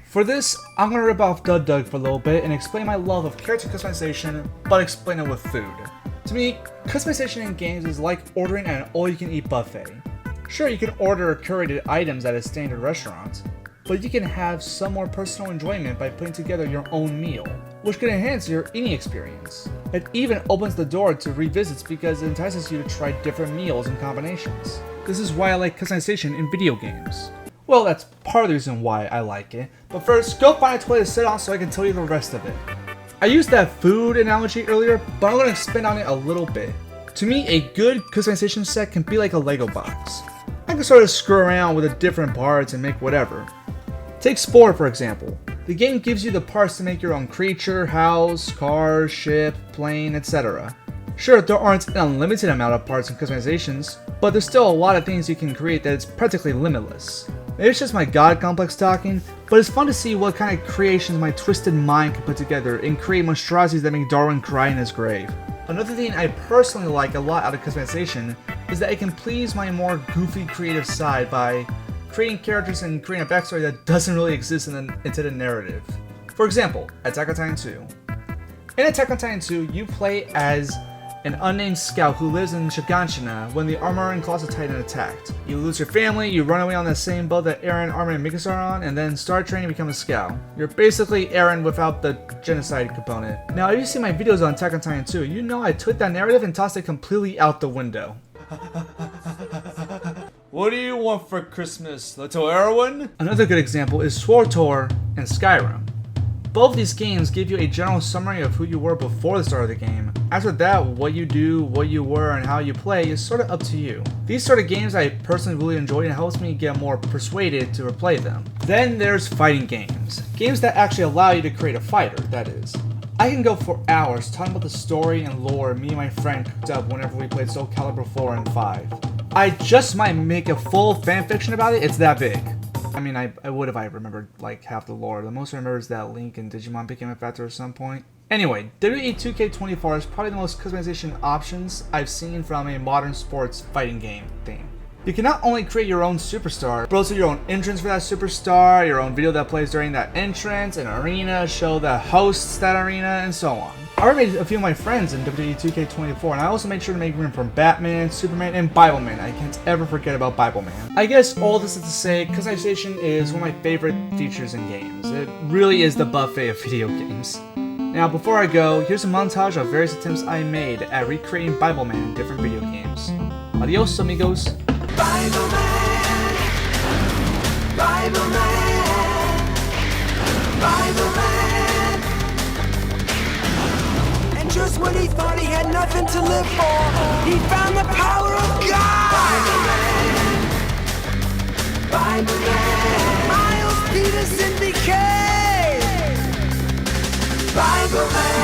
For this, I'm gonna rip off Dud Dug for a little bit and explain my love of character customization, but explain it with food. To me, customization in games is like ordering at an all-you-can-eat buffet. Sure, you can order curated items at a standard restaurant, but you can have some more personal enjoyment by putting together your own meal, which can enhance your eating experience. It even opens the door to revisits because it entices you to try different meals and combinations. This is why I like customization in video games. Well, that's part of the reason why I like it, but first, go find a toy to sit on so I can tell you the rest of it. I used that food analogy earlier, but I'm going to expand on it a little bit. To me, a good customization set can be like a Lego box. I can sort of screw around with the different parts and make whatever. Take Spore for example. The game gives you the parts to make your own creature, house, car, ship, plane, etc. Sure, there aren't an unlimited amount of parts and customizations, but there's still a lot of things you can create that is practically limitless. Maybe it's just my god complex talking, but it's fun to see what kind of creations my twisted mind can put together and create monstrosities that make Darwin cry in his grave. Another thing I personally like a lot out of customization is that it can please my more goofy creative side by creating characters and creating a backstory that doesn't really exist in the intended narrative. For example, Attack on Titan 2. In Attack on Titan 2, you play as an unnamed scout who lives in Shiganshina when the Armor and Colossal Titan attacked. You lose your family, you run away on the same boat that Eren, Armin, and Mikasa are on, and then start training to become a scout. You're basically Eren without the genocide component. Now, if you see my videos on Attack on Titan 2, you know I took that narrative and tossed it completely out the window. What do you want for Christmas, little Erwin? Another good example is SWTOR and Skyrim. Both these games give you a general summary of who you were before the start of the game. After that, what you do, what you were, and how you play is sort of up to you. These sort of games I personally really enjoy and helps me get more persuaded to replay them. Then there's fighting games. Games that actually allow you to create a fighter, that is. I can go for hours talking about the story and lore me and my friend cooked up whenever we played Soul Calibur 4 and 5. I just might make a full fanfiction about it, it's that big. I mean, I would if I remembered like half the lore. The most I remember is that Link and Digimon became a factor at some point. Anyway, WWE 2K24 is probably the most customization options I've seen from a modern sports fighting game theme. You can not only create your own superstar, but also your own entrance for that superstar, your own video that plays during that entrance, an arena, show that hosts that arena, and so on. I already made a few of my friends in WWE 2K24, and I also made sure to make room for Batman, Superman, and Bibleman. I can't ever forget about Bibleman. I guess all this is to say, customization is one of my favorite features in games. It really is the buffet of video games. Now, before I go, here's a montage of various attempts I made at recreating Bibleman in different video games. Adios, amigos. Bibleman, Bibleman, Bibleman. And just when he thought he had nothing to live for, he found the power of God. Bibleman, Bibleman. Miles Peterson became Bibleman.